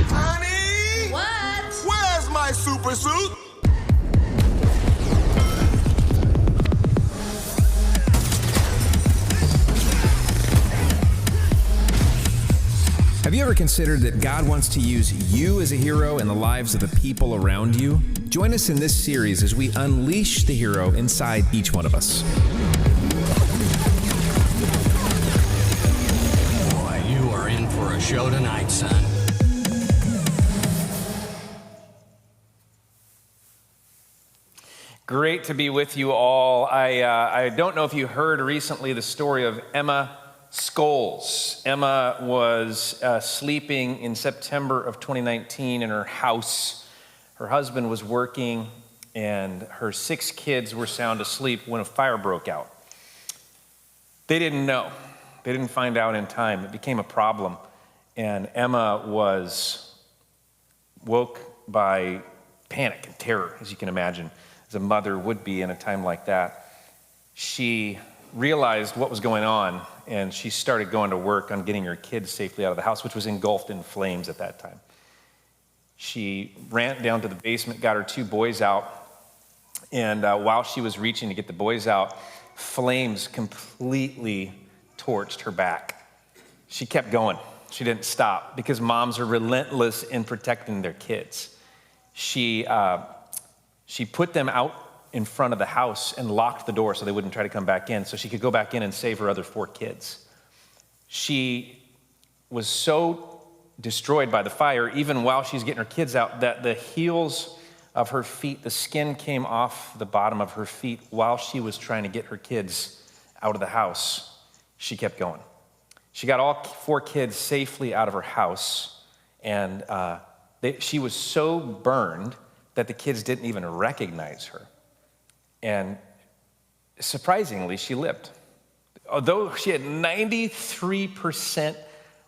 Honey! What? Where's my super suit? Have you ever considered that God wants to use you as a hero in the lives of the people around you? Join us in this series as we unleash the hero inside each one of us. Boy, you are in for a show tonight, son. Great to be with you all. I don't know if you heard recently the story of Emma Scholes. Emma was sleeping in September of 2019 in her house. Her husband was working and her 6 kids were sound asleep when a fire broke out. They didn't know. They didn't find out in time. It became a problem. And Emma was woke by panic and terror, as you can imagine, as a mother would be in a time like that. She realized what was going on, and she started going to work on getting her kids safely out of the house, which was engulfed in flames at that time. She ran down to the basement, got her 2 boys out, and while she was reaching to get the boys out, flames completely torched her back. She kept going. She didn't stop because moms are relentless in protecting their kids. She put them out in front of the house and locked the door so they wouldn't try to come back in so she could go back in and save her other 4 kids. She was so destroyed by the fire, even while she's getting her kids out, that the heels of her feet, the skin came off the bottom of her feet while she was trying to get her kids out of the house. She kept going. She got all 4 kids safely out of her house, and she was so burned that the kids didn't even recognize her. And surprisingly, she lived. Although she had 93%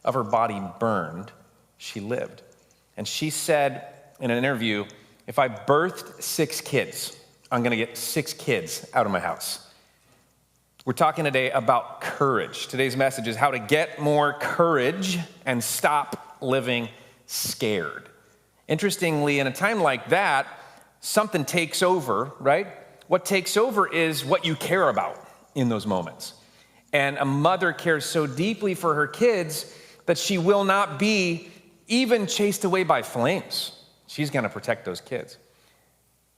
of her body burned, she lived. And she said in an interview, if I birthed 6 kids, I'm gonna get 6 kids out of my house. We're talking today about courage. Today's message is how to get more courage and stop living scared. Interestingly, in a time like that, something takes over, right? What takes over is what you care about in those moments. And a mother cares so deeply for her kids that she will not be even chased away by flames. She's gonna protect those kids.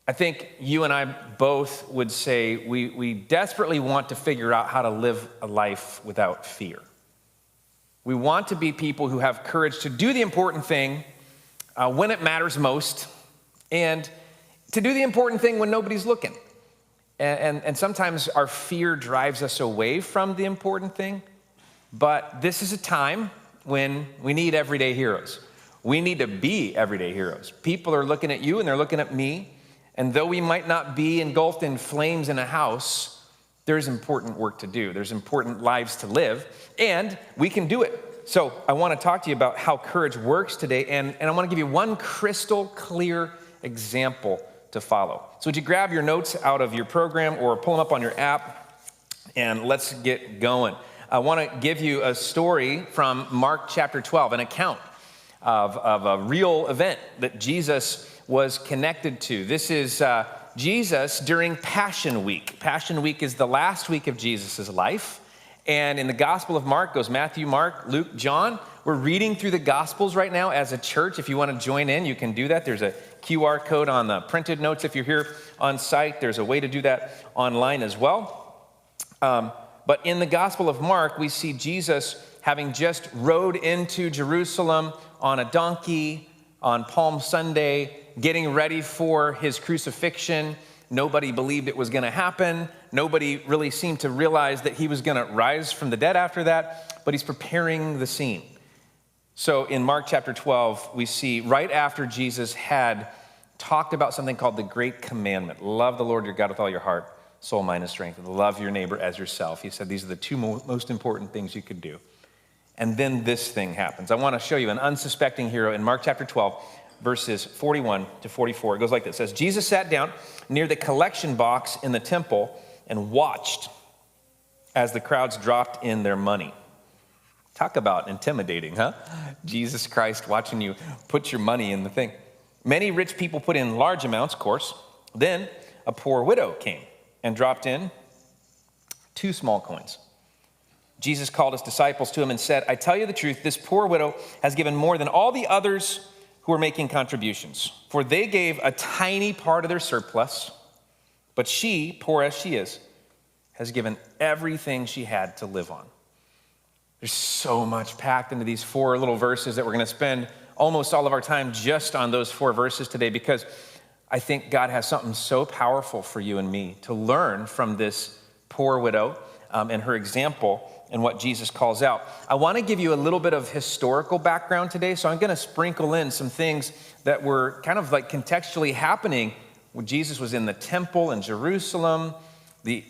I think you and I both would say we desperately want to figure out how to live a life without fear. We want to be people who have courage to do the important thing when it matters most, and to do the important thing when nobody's looking. And sometimes our fear drives us away from the important thing, but this is a time when we need everyday heroes. We need to be everyday heroes. People are looking at you and they're looking at me, and though we might not be engulfed in flames in a house, there's important work to do. There's important lives to live, and we can do it. So I want to talk to you about how courage works today, and I want to give you one crystal clear example to follow. So would you grab your notes out of your program or pull them up on your app, and let's get going. I want to give you a story from Mark chapter 12, an account of a real event that Jesus was connected to. This is Jesus during Passion Week. Passion Week is the last week of Jesus' life. And in the Gospel of Mark goes Matthew, Mark, Luke, John. We're reading through the Gospels right now as a church. If you want to join in, you can do that. There's a QR code on the printed notes if you're here on site. There's a way to do that online as well. But in the Gospel of Mark, we see Jesus having just rode into Jerusalem on a donkey on Palm Sunday, getting ready for his crucifixion. Nobody believed it was going to happen. Nobody really seemed to realize that he was going to rise from the dead after that, but he's preparing the scene. So in Mark chapter 12, we see right after Jesus had talked about something called the Great Commandment. Love the Lord your God with all your heart, soul, mind, and strength, and love your neighbor as yourself. He said these are the 2 most important things you could do. And then this thing happens. I want to show you an unsuspecting hero in Mark chapter 12, verses 41 to 44. It goes like this. It says, Jesus sat down near the collection box in the temple and watched as the crowds dropped in their money. Talk about intimidating, huh? Jesus Christ watching you put your money in the thing. Many rich people put in large amounts, of course. Then a poor widow came and dropped in 2 small coins. Jesus called his disciples to him and said, I tell you the truth, this poor widow has given more than all the others who are making contributions. For they gave a tiny part of their surplus, but she, poor as she is, has given everything she had to live on. There's so much packed into these 4 little verses that we're going to spend almost all of our time just on those 4 verses today, because I think God has something so powerful for you and me to learn from this poor widow and her example and what Jesus calls out. I want to give you a little bit of historical background today, so I'm going to sprinkle in some things that were kind of like contextually happening when Jesus was in the temple in Jerusalem. The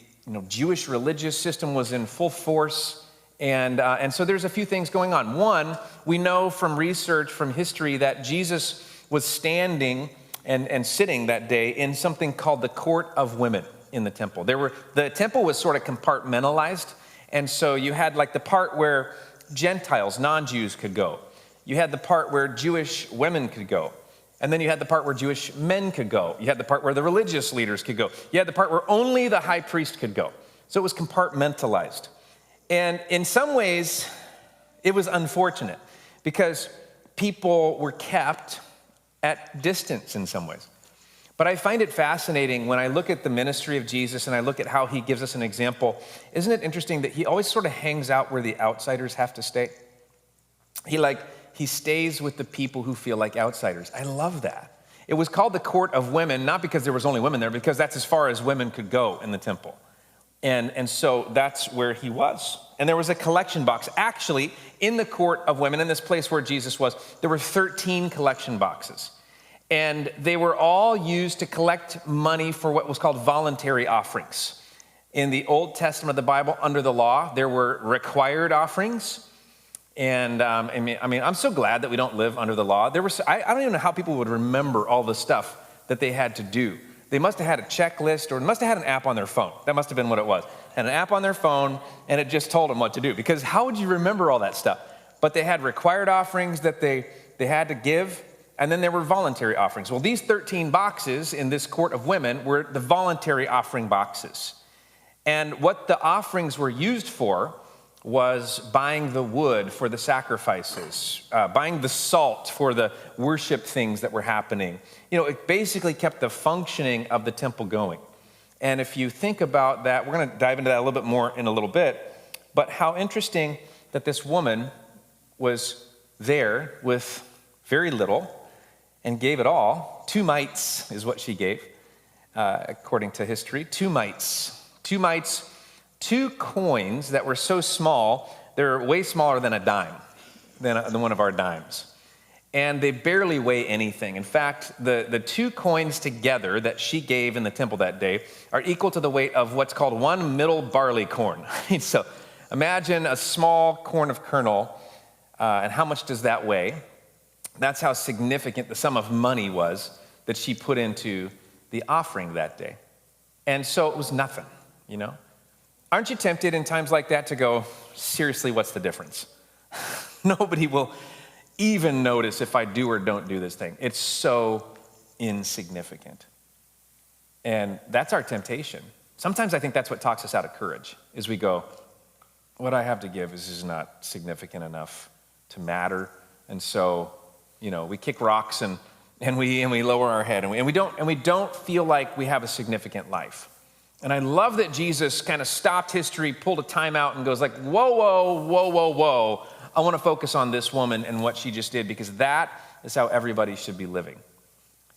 Jewish religious system was in full force. And so there's a few things going on. One, we know from research, from history, that Jesus was standing and sitting that day in something called the court of women in the temple. The temple was sort of compartmentalized, and so you had like the part where Gentiles, non-Jews could go. You had the part where Jewish women could go. And then you had the part where Jewish men could go. You had the part where the religious leaders could go. You had the part where only the high priest could go. So it was compartmentalized. And in some ways, it was unfortunate because people were kept at distance in some ways. But I find it fascinating when I look at the ministry of Jesus and I look at how he gives us an example. Isn't it interesting that he always sort of hangs out where the outsiders have to stay? He stays with the people who feel like outsiders. I love that. It was called the court of women, not because there was only women there, because that's as far as women could go in the temple. And so that's where he was. And there was a collection box. Actually, in the court of women, in this place where Jesus was, there were 13 collection boxes. And they were all used to collect money for what was called voluntary offerings. In the Old Testament of the Bible, under the law, there were required offerings. And I'm so glad that we don't live under the law. I don't even know how people would remember all the stuff that they had to do. They must have had a checklist, or must have had an app on their phone. That must have been what it was. Had an app on their phone, and it just told them what to do. Because how would you remember all that stuff? But they had required offerings that they had to give, and then there were voluntary offerings. Well, these 13 boxes in this court of women were the voluntary offering boxes. And what the offerings were used for was buying the wood for the sacrifices, buying the salt for the worship things that were happening. It basically kept the functioning of the temple going. And if you think about that, we're going to dive into that a little bit more in a little bit, but how interesting that this woman was there with very little and gave it all. 2 mites is what she gave, according to history. 2 mites. 2 mites. 2 coins that were so small, they're way smaller than a dime, than one of our dimes. And they barely weigh anything. In fact, the 2 coins together that she gave in the temple that day are equal to the weight of what's called 1 middle barley corn. So imagine a small corn of kernel, and how much does that weigh? That's how significant the sum of money was that she put into the offering that day. And so it was nothing, Aren't you tempted in times like that to go, seriously, what's the difference? Nobody will even notice if I do or don't do this thing. It's so insignificant. And that's our temptation. Sometimes I think that's what talks us out of courage, is we go, what I have to give is not significant enough to matter. And so, we kick rocks and we lower our head and we don't feel like we have a significant life. And I love that Jesus kind of stopped history, pulled a timeout, and goes like, whoa. I want to focus on this woman and what she just did, because that is how everybody should be living.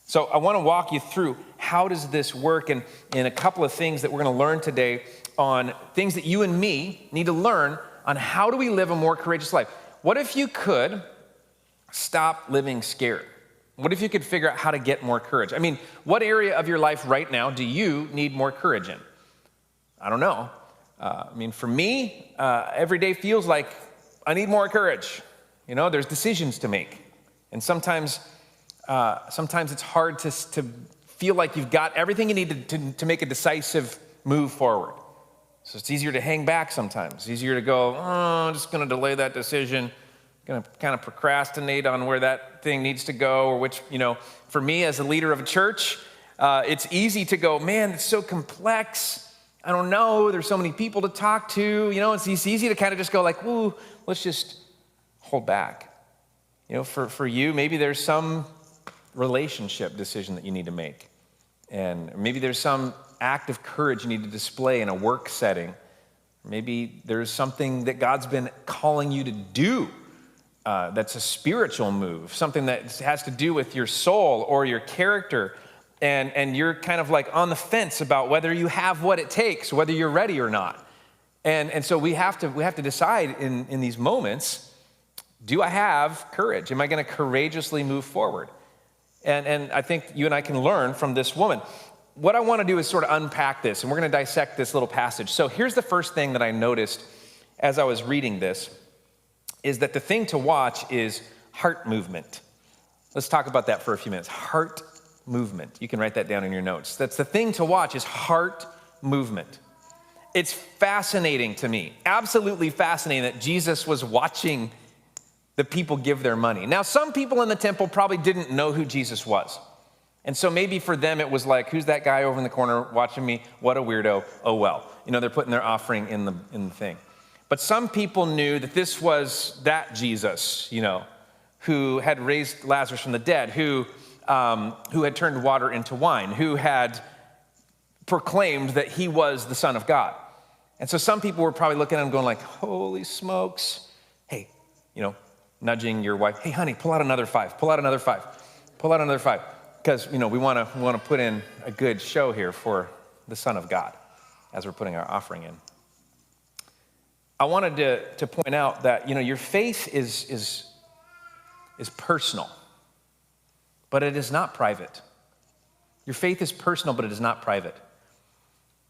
So I want to walk you through how does this work, and in a couple of things that we're going to learn today on things that you and me need to learn on how do we live a more courageous life. What if you could stop living scared? What if you could figure out how to get more courage? What area of your life right now do you need more courage in? I don't know. For me, every day feels like I need more courage. There's decisions to make. And sometimes it's hard to feel like you've got everything you need to make a decisive move forward. So it's easier to hang back sometimes. It's easier to go, I'm just going to delay that decision, going to kind of procrastinate on where that thing needs to go, or which, for me as a leader of a church, it's easy to go, man, it's so complex. I don't know. There's so many people to talk to. It's easy to kind of just go like, ooh, let's just hold back. For you, maybe there's some relationship decision that you need to make. And maybe there's some act of courage you need to display in a work setting. Maybe there's something that God's been calling you to do that's a spiritual move, something that has to do with your soul or your character. And you're kind of like on the fence about whether you have what it takes, whether you're ready or not. And so we have to decide in these moments, do I have courage? Am I going to courageously move forward? And I think you and I can learn from this woman. What I want to do is sort of unpack this, and we're going to dissect this little passage. So here's the first thing that I noticed as I was reading this, is that the thing to watch is heart movement. Let's talk about that for a few minutes. Heart movement. You can write that down in your notes. That's the thing to watch, is heart movement. It's fascinating to me, absolutely fascinating, that Jesus was watching the people give their money. Now, some people in the temple probably didn't know who Jesus was. And so maybe for them it was like, who's that guy over in the corner watching me? What a weirdo. Oh, well. They're putting their offering in the thing. But some people knew that this was that Jesus, who had raised Lazarus from the dead, who had turned water into wine, who had proclaimed that he was the Son of God. And so some people were probably looking at him going like, holy smokes. Hey, nudging your wife, hey, honey, pull out another five, pull out another five, pull out another five. Because, we want to put in a good show here for the Son of God as we're putting our offering in. I wanted to point out that, your faith is personal, but it is not private. Your faith is personal, but it is not private.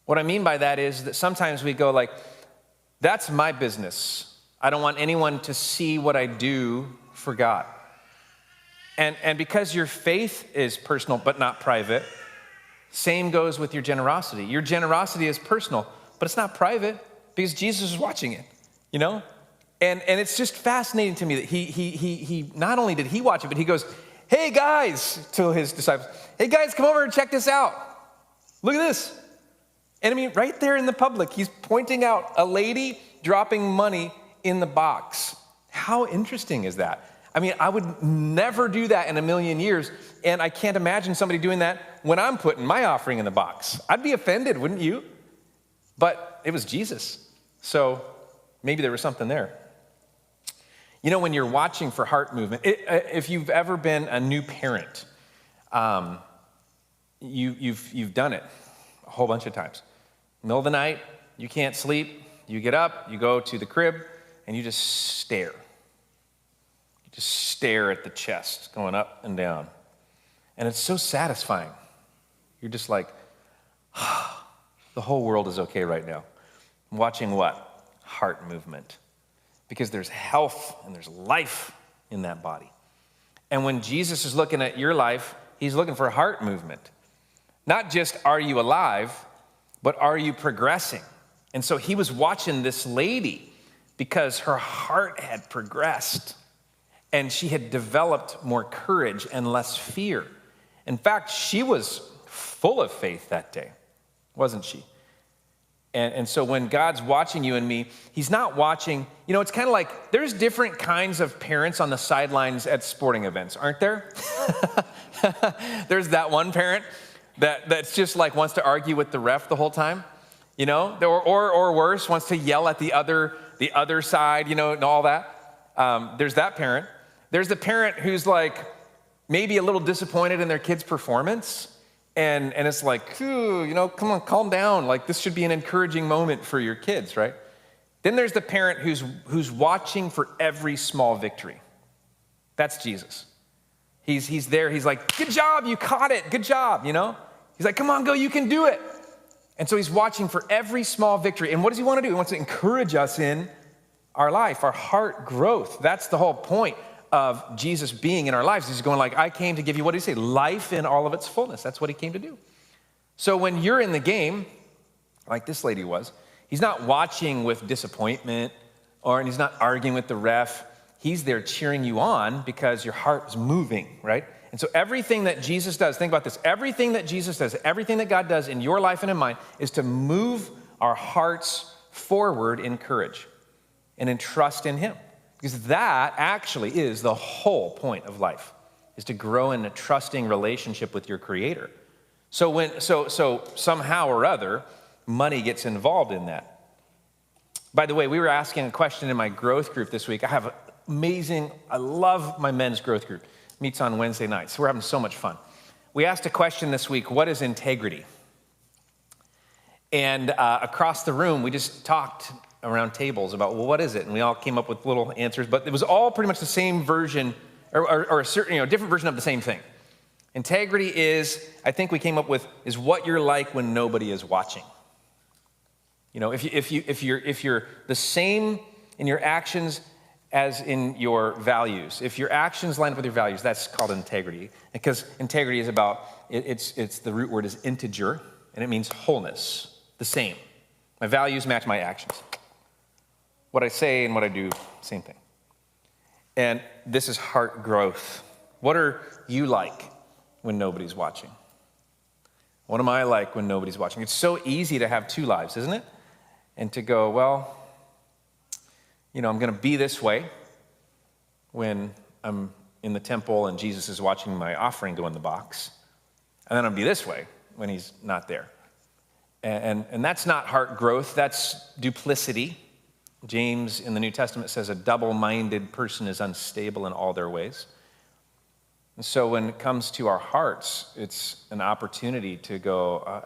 What I mean by that is that sometimes we go like, that's my business. I don't want anyone to see what I do for God. And because your faith is personal but not private, same goes with your generosity. Your generosity is personal, but it's not private because Jesus is watching it, And it's just fascinating to me that he not only did he watch it, but he goes, hey guys, to his disciples, hey guys, come over and check this out. Look at this. And right there in the public, he's pointing out a lady dropping money in the box. How interesting is that? I would never do that in a million years, and I can't imagine somebody doing that when I'm putting my offering in the box. I'd be offended, wouldn't you? But it was Jesus, so maybe there was something there. When you're watching for heart movement, if you've ever been a new parent, you've done it a whole bunch of times. Middle of the night, you can't sleep, you get up, you go to the crib, and you just stare. Just stare at the chest going up and down. And it's so satisfying. You're just like, the whole world is okay right now. I'm watching what? Heart movement. Because there's health and there's life in that body. And when Jesus is looking at your life, he's looking for heart movement. Not just are you alive, but are you progressing? And so he was watching this lady because her heart had progressed. And she had developed more courage and less fear. In fact, she was full of faith that day, wasn't she? And so when God's watching you and me, he's not watching, it's kind of like there's different kinds of parents on the sidelines at sporting events, aren't there? There's that one parent that's just like wants to argue with the ref the whole time, or worse, wants to yell at the other side, and all that. There's that parent. There's the parent who's like maybe a little disappointed in their kid's performance, and it's like, come on, calm down. Like this should be an encouraging moment for your kids, right? Then there's the parent who's watching for every small victory. That's Jesus. He's there. He's like, good job, you caught it. Good job, He's like, come on, go, you can do it. And so he's watching for every small victory. And what does he want to do? He wants to encourage us in our life, our heart growth. That's the whole point of Jesus being in our lives. He's going like, I came to give you, what did he say? Life in all of its fullness. That's what he came to do. So when you're in the game, like this lady was, He's not watching with disappointment, and he's not arguing with the ref. He's there cheering you on because your heart is moving, right? And so everything that Jesus does, think about this, everything that Jesus does, everything that God does in your life and in mine is to move our hearts forward in courage and in trust in him. Because that actually is the whole point of life, is to grow in a trusting relationship with your Creator. So somehow or other, money gets involved in that. By the way, we were asking a question in my growth group this week. I love my men's growth group. Meets on Wednesday nights. We're having so much fun. We asked a question this week, what is integrity? And across the room, we just talked around tables about, well, what is it? And we all came up with little answers, but it was all pretty much the same version, or a certain, different version of the same thing. Integrity is, I think we came up with, is what you're like when nobody is watching. If you're the same in your actions as in your values, if your actions line up with your values, that's called integrity. Because integrity is about, it's the root word is integer, and it means wholeness, the same. My values match my actions. What I say and what I do, same thing. And this is heart growth. What are you like when nobody's watching? What am I like when nobody's watching? It's so easy to have two lives, isn't it? And to go, well, I'm going to be this way when I'm in the temple and Jesus is watching my offering go in the box. And then I'll be this way when he's not there. And that's not heart growth, that's duplicity. James in the New Testament says a double-minded person is unstable in all their ways. And so when it comes to our hearts, it's an opportunity to go,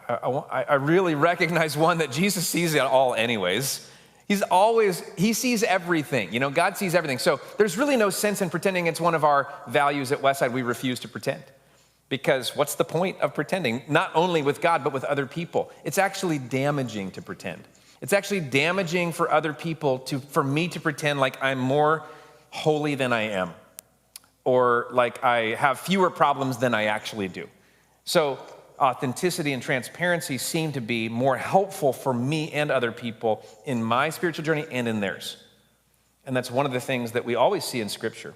I really recognize one that Jesus sees it all anyways. He sees everything. God sees everything. So there's really no sense in pretending it's one of our values at Westside. We refuse to pretend. Because what's the point of pretending? Not only with God, but with other people. It's actually damaging to pretend. It's actually damaging for other people for me to pretend like I'm more holy than I am, or like I have fewer problems than I actually do. So authenticity and transparency seem to be more helpful for me and other people in my spiritual journey and in theirs. And that's one of the things that we always see in Scripture.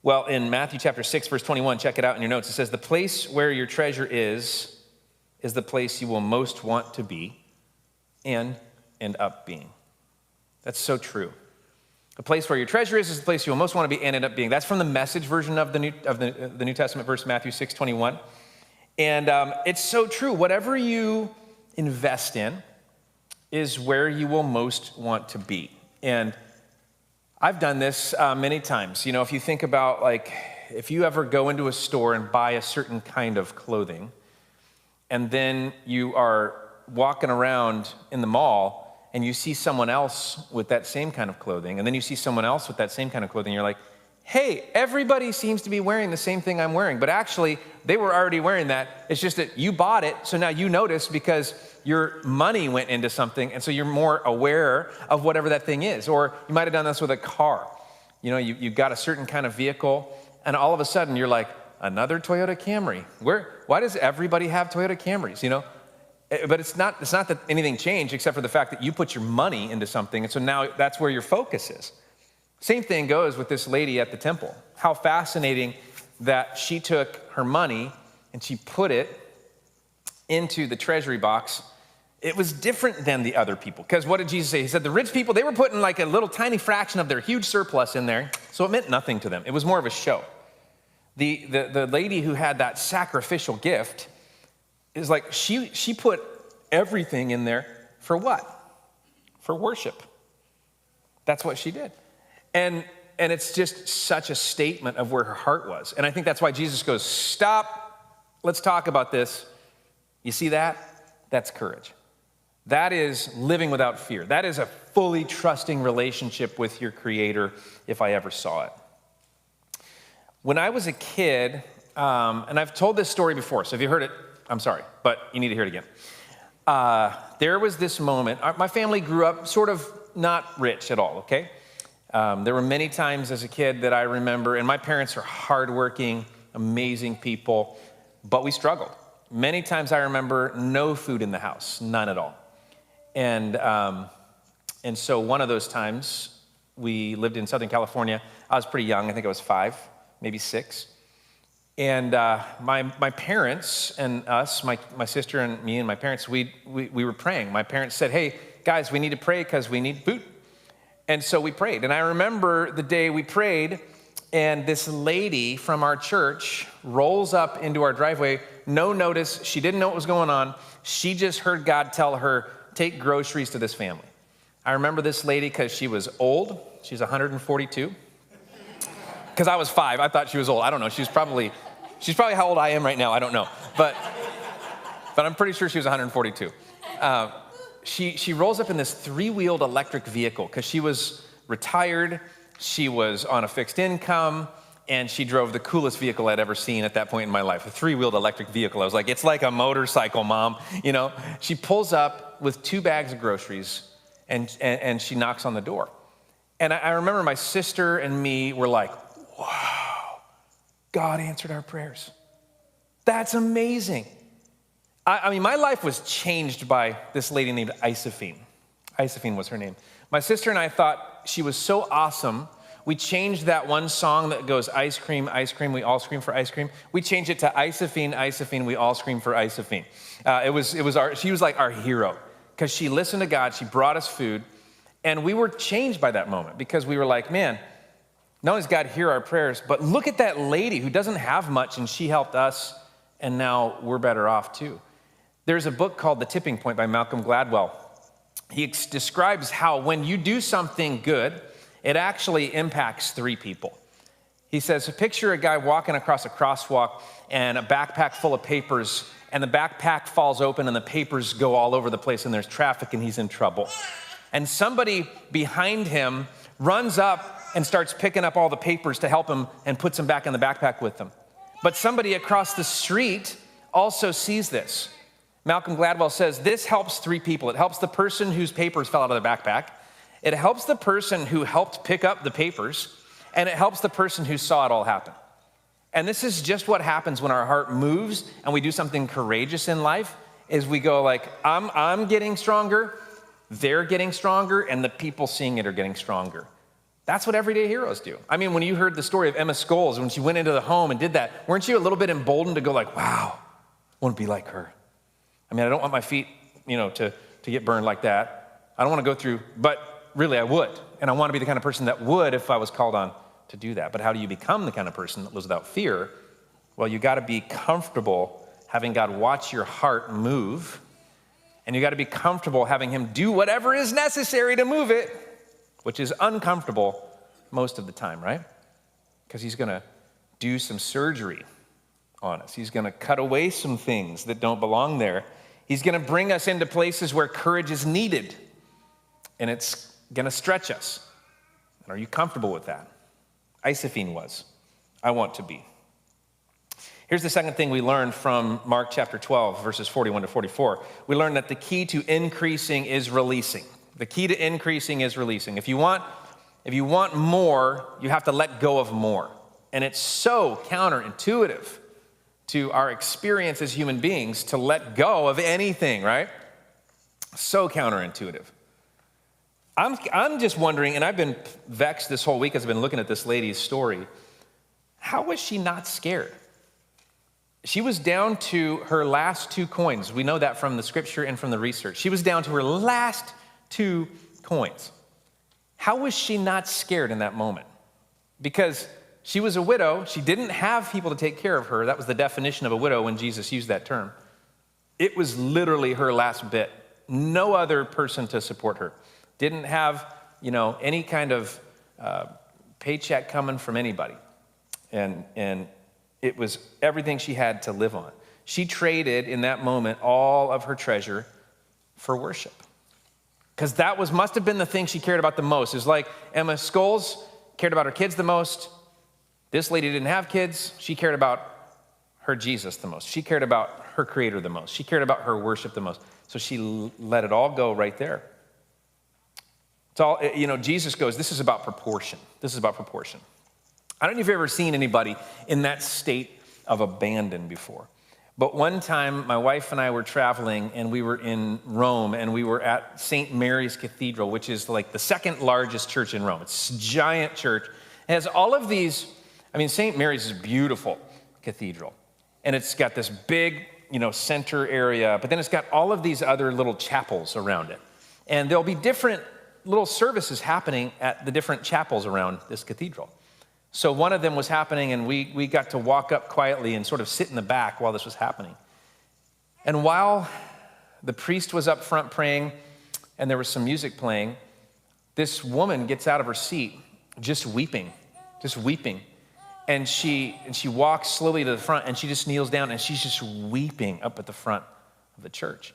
Well, in Matthew chapter 6, verse 21, check it out in your notes. It says, the place where your treasure is the place you will most want to be and end up being. That's so true. The place where your treasure is the place you will most want to be and end up being. That's from the Message version of the New Testament verse, Matthew 6:21. And it's so true. Whatever you invest in is where you will most want to be. And I've done this many times. If you think about, if you ever go into a store and buy a certain kind of clothing, and then you are walking around in the mall and you see someone else with that same kind of clothing, and then you see someone else with that same kind of clothing, you're like, hey, everybody seems to be wearing the same thing I'm wearing, but actually they were already wearing that. It's just that you bought it, so now you notice because your money went into something, and so you're more aware of whatever that thing is. Or you might have done this with a car. You got a certain kind of vehicle, and all of a sudden you're like, another Toyota Camry. Why does everybody have Toyota Camrys, But it's not that anything changed except for the fact that you put your money into something, and so now that's where your focus is. Same thing goes with this lady at the temple. How fascinating that she took her money and she put it into the treasury box. It was different than the other people. Because what did Jesus say? He said the rich people, they were putting like a little tiny fraction of their huge surplus in there, so it meant nothing to them. It was more of a show. The lady who had that sacrificial gift is like, she put everything in there for what? For worship. That's what she did. And it's just such a statement of where her heart was. And I think that's why Jesus goes, stop, let's talk about this. You see that? That's courage. That is living without fear. That is a fully trusting relationship with your Creator, if I ever saw it. When I was a kid, and I've told this story before, so if you heard it, I'm sorry, but you need to hear it again. There was this moment. My family grew up sort of not rich at all, okay? There were many times as a kid that I remember, and my parents are hardworking, amazing people, but we struggled. Many times I remember no food in the house, none at all. And so one of those times, we lived in Southern California. I was pretty young. I think I was 5, maybe 6. And my parents and us, my sister and me and my parents, we were praying. My parents said, hey, guys, we need to pray because we need food. And so we prayed. And I remember the day we prayed, and this lady from our church rolls up into our driveway, no notice. She didn't know what was going on. She just heard God tell her, take groceries to this family. I remember this lady because she was old. She's 142. Because I was 5, I thought she was old. I don't know. She's probably how old I am right now. I don't know. But I'm pretty sure she was 142. She rolls up in this 3-wheeled electric vehicle because she was retired. She was on a fixed income, and she drove the coolest vehicle I'd ever seen at that point in my life, a 3-wheeled electric vehicle. I was like, it's like a motorcycle, Mom. You know, she pulls up with 2 bags of groceries, and she knocks on the door. And I remember my sister and me were like, wow, God answered our prayers. That's amazing. I mean, my life was changed by this lady named Isophine. Isophine was her name. My sister and I thought she was so awesome. We changed that one song that goes, ice cream, we all scream for ice cream. We changed it to Isophine, Isophine, we all scream for Isophine. She was like our hero because she listened to God. She brought us food. And we were changed by that moment because we were like, man, not only does God hear our prayers, but look at that lady who doesn't have much and she helped us, and now we're better off too. There's a book called The Tipping Point by Malcolm Gladwell. He describes how when you do something good, it actually impacts 3 people. He says, picture a guy walking across a crosswalk and a backpack full of papers, and the backpack falls open and the papers go all over the place and there's traffic and he's in trouble. And somebody behind him runs up and starts picking up all the papers to help him and puts them back in the backpack with them. But somebody across the street also sees this. Malcolm Gladwell says, this helps 3 people. It helps the person whose papers fell out of the backpack. It helps the person who helped pick up the papers. And it helps the person who saw it all happen. And this is just what happens when our heart moves and we do something courageous in life, is we go like, I'm getting stronger, they're getting stronger, and the people seeing it are getting stronger. That's what everyday heroes do. I mean, when you heard the story of Emma Scholes, when she went into the home and did that, weren't you a little bit emboldened to go like, wow, I want to be like her? I mean, I don't want my feet, to get burned like that. I don't want to go through, but really I would. And I want to be the kind of person that would if I was called on to do that. But how do you become the kind of person that lives without fear? Well, you got to be comfortable having God watch your heart move. And you got to be comfortable having him do whatever is necessary to move it, which is uncomfortable most of the time, right? Because he's going to do some surgery on us. He's going to cut away some things that don't belong there. He's going to bring us into places where courage is needed, and it's going to stretch us. And are you comfortable with that? Isophine was. I want to be. Here's the second thing we learned from Mark chapter 12, verses 41 to 44. We learned that the key to increasing is releasing. The key to increasing is releasing. If you want more, you have to let go of more. And it's so counterintuitive to our experience as human beings to let go of anything, right? So counterintuitive. I'm just wondering, and I've been vexed this whole week as I've been looking at this lady's story. How was she not scared? She was down to her last 2 coins. We know that from the scripture and from the research. She was down to her last 2 coins. How was she not scared in that moment? Because she was a widow. She didn't have people to take care of her. That was the definition of a widow when Jesus used that term. It was literally her last bit. No other person to support her. Didn't have, any kind of paycheck coming from anybody. And it was everything she had to live on. She traded in that moment all of her treasure for worship. Because that must have been the thing she cared about the most. It was like Emma Scholes cared about her kids the most. This lady didn't have kids. She cared about her Jesus the most. She cared about her Creator the most. She cared about her worship the most. So she let it all go right there. It's all, Jesus goes, this is about proportion. This is about proportion. I don't know if you've ever seen anybody in that state of abandon before. But one time, my wife and I were traveling, and we were in Rome, and we were at St. Mary's Cathedral, which is like the second largest church in Rome. It's a giant church. It has all of these, St. Mary's is a beautiful cathedral, and it's got this big, center area, but then it's got all of these other little chapels around it. And there'll be different little services happening at the different chapels around this cathedral. So one of them was happening, and we got to walk up quietly and sort of sit in the back while this was happening. And while the priest was up front praying and there was some music playing, this woman gets out of her seat just weeping. And she walks slowly to the front, and she just kneels down, and she's just weeping up at the front of the church.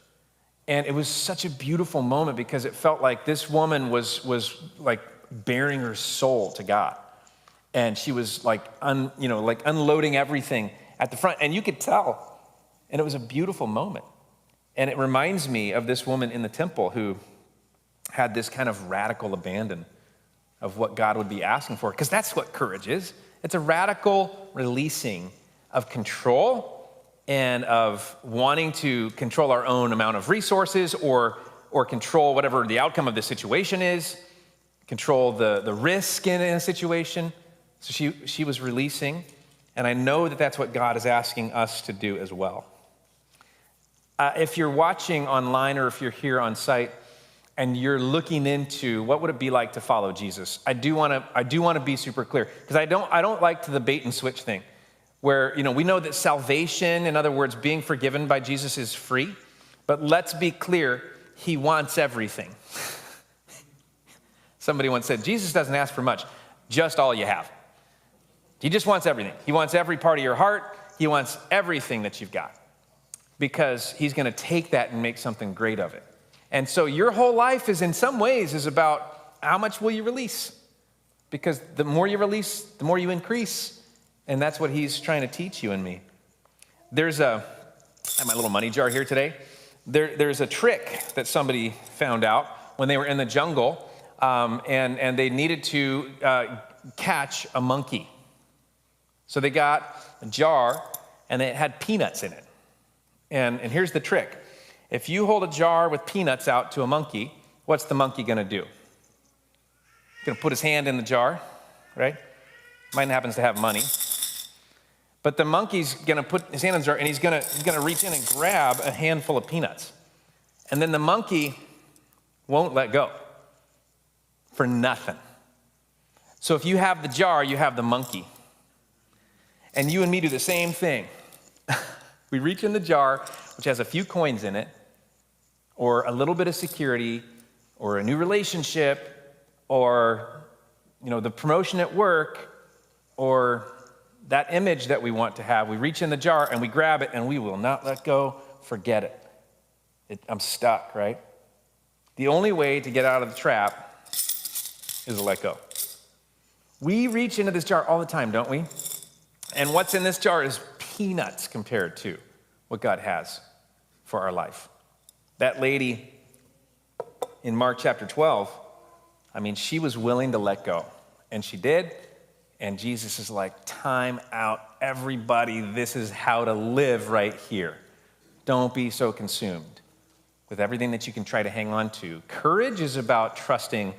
And it was such a beautiful moment because it felt like this woman was like bearing her soul to God. And she was like unloading everything at the front, and you could tell. And it was a beautiful moment. And it reminds me of this woman in the temple who had this kind of radical abandon of what God would be asking for, because that's what courage is. It's a radical releasing of control and of wanting to control our own amount of resources or control whatever the outcome of the situation is, control the risk in a situation. So she was releasing, and I know that that's what God is asking us to do as well. If you're watching online or if you're here on site and you're looking into what would it be like to follow Jesus, I do want to be super clear, because I don't like the bait and switch thing, where we know that salvation, in other words, being forgiven by Jesus, is free, but let's be clear, he wants everything. Somebody once said, Jesus doesn't ask for much, just all you have. He just wants everything. He wants every part of your heart. He wants everything that you've got, because he's going to take that and make something great of it. And so your whole life is in some ways is about how much will you release? Because the more you release, the more you increase. And that's what he's trying to teach you and me. I have my little money jar here today. There's a trick that somebody found out when they were in the jungle, and they needed to catch a monkey. So they got a jar, and it had peanuts in it. And here's the trick. If you hold a jar with peanuts out to a monkey, what's the monkey going to do? He's going to put his hand in the jar, right? Mine happens to have money. But the monkey's going to put his hand in the jar, and he's going to reach in and grab a handful of peanuts. And then the monkey won't let go for nothing. So if you have the jar, you have the monkey. And you and me do the same thing. We reach in the jar, which has a few coins in it, or a little bit of security, or a new relationship, or the promotion at work, or that image that we want to have. We reach in the jar and we grab it, and we will not let go. Forget it. I'm stuck, right? The only way to get out of the trap is to let go. We reach into this jar all the time, don't we? And what's in this jar is peanuts compared to what God has for our life. That lady in Mark chapter 12, she was willing to let go. And she did. And Jesus is like, time out, everybody. This is how to live right here. Don't be so consumed with everything that you can try to hang on to. Courage is about trusting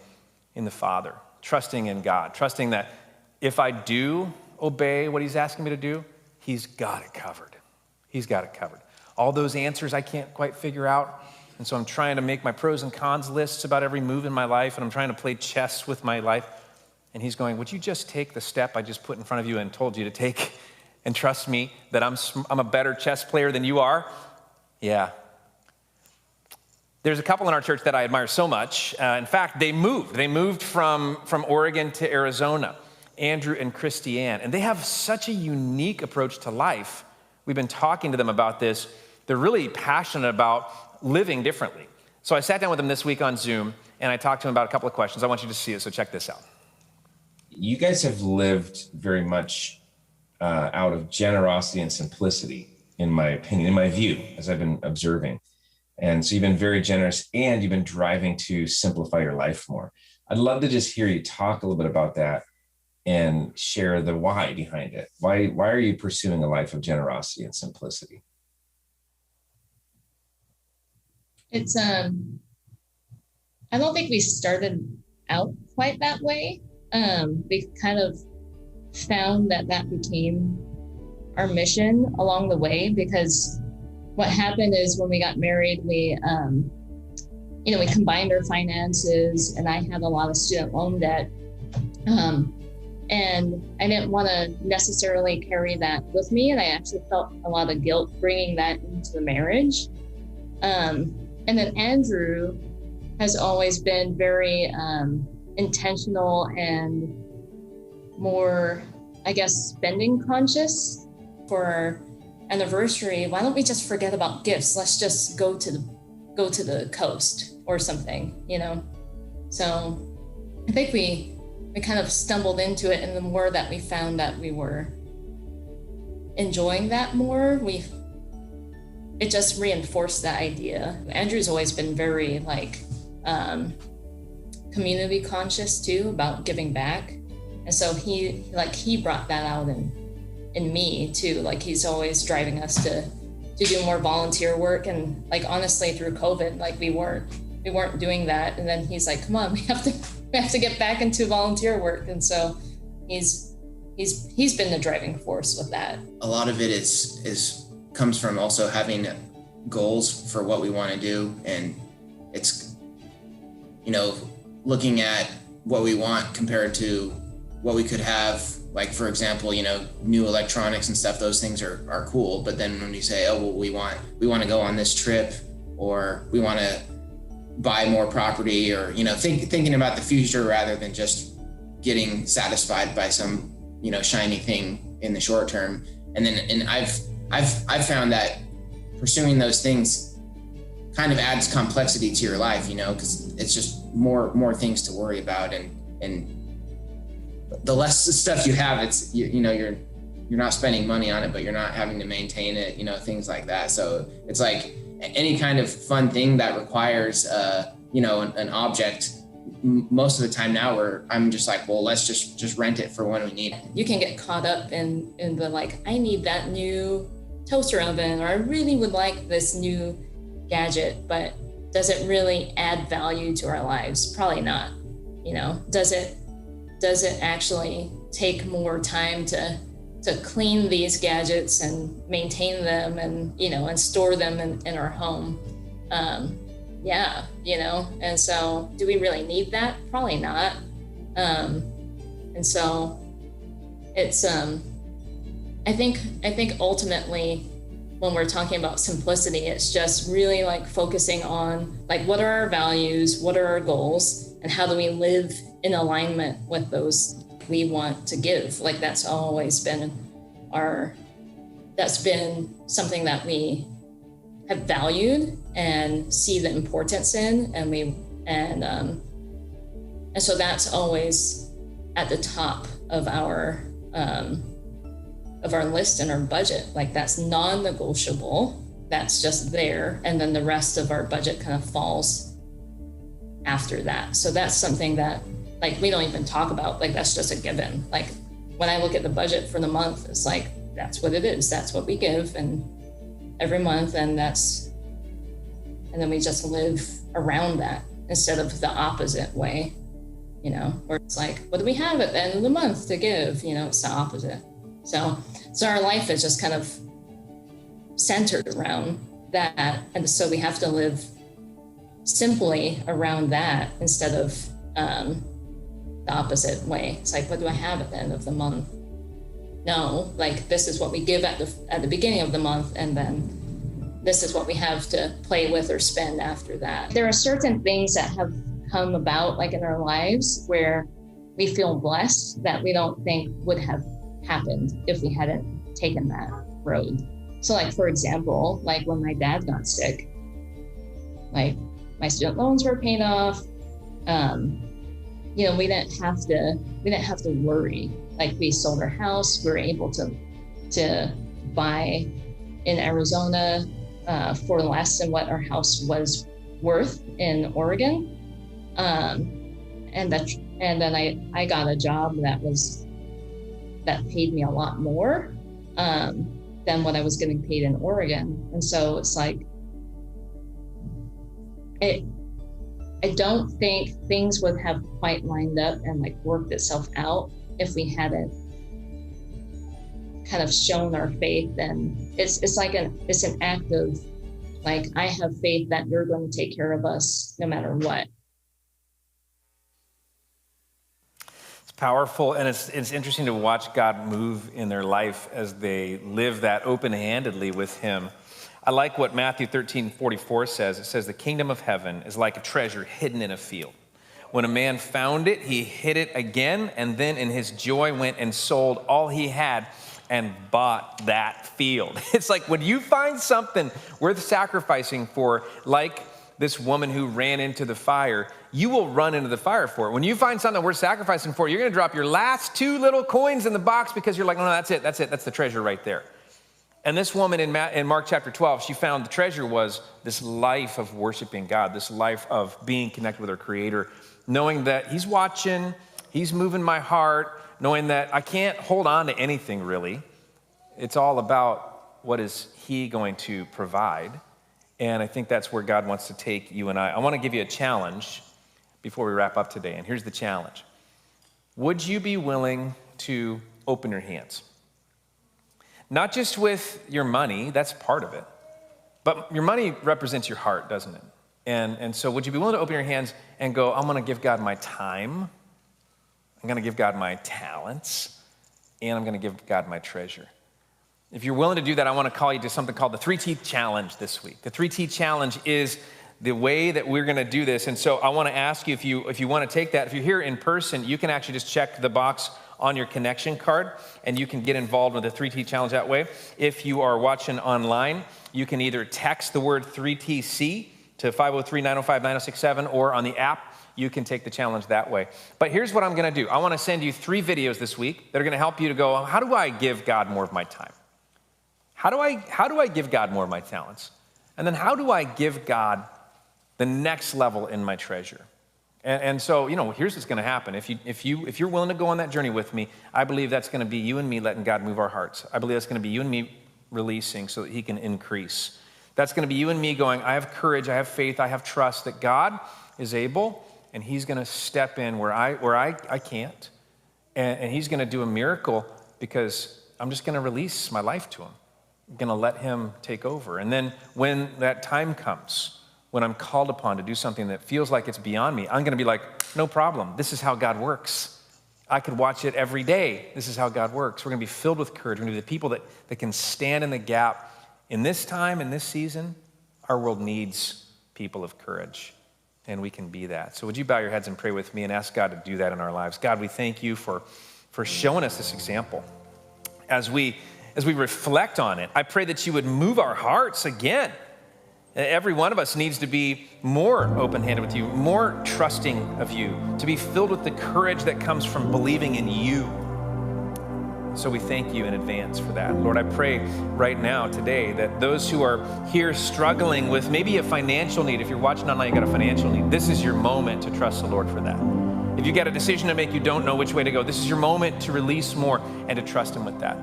in the Father, trusting in God, trusting that if I do obey what he's asking me to do, he's got it covered. He's got it covered. All those answers I can't quite figure out. And so I'm trying to make my pros and cons lists about every move in my life, and I'm trying to play chess with my life. And he's going, would you just take the step I just put in front of you and told you to take, and trust me that I'm a better chess player than you are? Yeah. There's a couple in our church that I admire so much. In fact, they moved from Oregon to Arizona. Andrew and Christiane, and they have such a unique approach to life. We've been talking to them about this. They're really passionate about living differently. So I sat down with them this week on Zoom, and I talked to them about a couple of questions. I want you to see it, so check this out. You guys have lived very much out of generosity and simplicity, in my opinion, in my view, as I've been observing. And so you've been very generous, and you've been driving to simplify your life more. I'd love to just hear you talk a little bit about that and share the why behind it. Why are you pursuing a life of generosity and simplicity? It's I don't think we started out quite that way. We kind of found that became our mission along the way, because what happened is when we got married, we we combined our finances, and I had a lot of student loan debt. And I didn't want to necessarily carry that with me. And I actually felt a lot of guilt bringing that into the marriage. And then Andrew has always been very intentional and more, I guess, spending conscious. For our anniversary, why don't we just forget about gifts? Let's just go to the coast or something, So I think we kind of stumbled into it, and the more that we found that we were enjoying that more, it just reinforced that idea. Andrew's always been very community conscious too, about giving back. And so he brought that out in me too. Like, he's always driving us to do more volunteer work. And honestly, through COVID, we weren't doing that. And then he's like, come on, we have to get back into volunteer work. And so he's been the driving force with that. A lot of it comes from also having goals for what we want to do. And it's, looking at what we want compared to what we could have. Like, for example, new electronics and stuff, those things are cool. But then when you say, oh, well, we want to go on this trip, or we want to buy more property, or, thinking about the future rather than just getting satisfied by some, shiny thing in the short term. And I've found that pursuing those things kind of adds complexity to your life, because it's just more things to worry about. And the less stuff you have, it's, you're not spending money on it, but you're not having to maintain it, things like that. So it's like any kind of fun thing that requires, an object. Most of the time now I'm just like, well, let's just rent it for when we need it. You can get caught up in the, I need that new toaster oven, or I really would like this new gadget, but does it really add value to our lives? Probably not. Does it actually take more time to clean these gadgets and maintain them and, and store them in our home? And so do we really need that? Probably not. And so it's, I think ultimately when we're talking about simplicity, it's just really focusing on what are our values, what are our goals, and how do we live in alignment with those we want to give. That's always been that's been something that we have valued and see the importance in, and so that's always at the top of our list and our budget. That's non-negotiable. That's just there, and then the rest of our budget kind of falls after that. So that's something that we don't even talk about. That's just a given. When I look at the budget for the month, it's that's what it is. That's what we give, and every month, and then we just live around that instead of the opposite way, where it's what do we have at the end of the month to give? It's the opposite. So our life is just kind of centered around that. And so we have to live simply around that instead of the opposite way. It's what do I have at the end of the month? No, this is what we give at the beginning of the month, and then this is what we have to play with or spend after that. There are certain things that have come about in our lives where we feel blessed that we don't think would have happened if we hadn't taken that road. So for example, when my dad got sick, my student loans were paid off. We didn't have to worry. We sold our house. We were able to buy in Arizona for less than what our house was worth in Oregon. And then I got a job that paid me a lot more than what I was getting paid in Oregon. And so it's I don't think things would have quite lined up and like worked itself out if we hadn't kind of shown our faith. And it's an act of like, I have faith that you're going to take care of us no matter what. It's powerful, and it's interesting to watch God move in their life as they live that open-handedly with him. I like what Matthew 13:44 says. It says, the kingdom of heaven is like a treasure hidden in a field. When a man found it, he hid it again, and then in his joy went and sold all he had and bought that field. It's like when you find something worth sacrificing for, like this woman who ran into the fire, you will run into the fire for it. When you find something worth sacrificing for, you're gonna drop your last 2 little coins in the box because you're like, no, that's it, that's the treasure right there. And this woman in Mark chapter 12, she found the treasure was this life of worshiping God, this life of being connected with her Creator, knowing that he's watching, he's moving my heart, knowing that I can't hold on to anything really. It's all about what is he going to provide. And I think that's where God wants to take you and I. I want to give you a challenge before we wrap up today. And here's the challenge. Would you be willing to open your hands? Not just with your money, that's part of it. But your money represents your heart, doesn't it? And so would you be willing to open your hands and go, I'm going to give God my time, I'm going to give God my talents, and I'm going to give God my treasure. If you're willing to do that, I want to call you to something called the 3 Teeth Challenge this week. The 3 Teeth Challenge is the way that we're going to do this. And so I want to ask you, if you want to take that, if you're here in person, you can actually just check the box on your connection card, and you can get involved with the 3 Teeth Challenge that way. If you are watching online, you can either text the word 3TC to 503-905-9067, or on the app, you can take the challenge that way. But here's what I'm going to do. I want to send you 3 videos this week that are going to help you to go, how do I give God more of my time? How do I give God more of my talents? And then how do I give God the next level in my treasure? And so, here's what's going to happen. If you're willing to go on that journey with me, I believe that's going to be you and me letting God move our hearts. I believe that's going to be you and me releasing so that he can increase. That's going to be you and me going, I have courage, I have faith, I have trust that God is able, and he's going to step in where I can't. And he's going to do a miracle because I'm just going to release my life to him. I'm going to let him take over. And then when that time comes, when I'm called upon to do something that feels like it's beyond me, I'm going to be like, no problem. This is how God works. I could watch it every day. This is how God works. We're going to be filled with courage. We're going to be the people that can stand in the gap. In this time, in this season, our world needs people of courage, and we can be that. So would you bow your heads and pray with me and ask God to do that in our lives? God, we thank you for showing us this example. As we reflect on it, I pray that you would move our hearts again. Every one of us needs to be more open-handed with you, more trusting of you, to be filled with the courage that comes from believing in you. So we thank you in advance for that. Lord, I pray right now, today, that those who are here struggling with maybe a financial need, if you're watching online, you got a financial need, this is your moment to trust the Lord for that. If you got a decision to make, you don't know which way to go, this is your moment to release more and to trust him with that.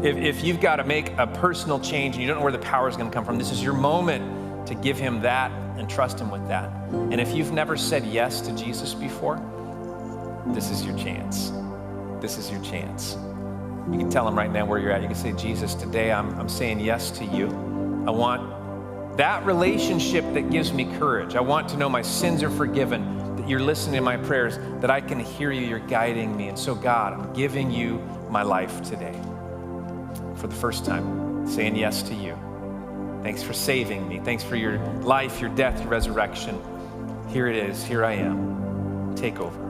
If you've got to make a personal change and you don't know where the power is going to come from, this is your moment to give him that and trust him with that. And if you've never said yes to Jesus before, this is your chance. This is your chance. You can tell him right now where you're at. You can say, Jesus, today I'm saying yes to you. I want that relationship that gives me courage. I want to know my sins are forgiven, that you're listening to my prayers, that I can hear you, you're guiding me. And so God, I'm giving you my life today. For the first time, saying yes to you. Thanks for saving me. Thanks for your life, your death, your resurrection. Here it is. Here I am. Take over.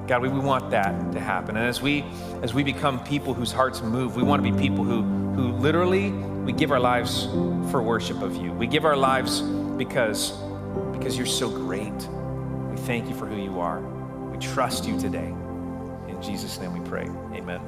God, we want that to happen. And as we become people whose hearts move, we want to be people who literally, we give our lives for worship of you. We give our lives because you're so great. We thank you for who you are. We trust you today. In Jesus' name we pray. Amen.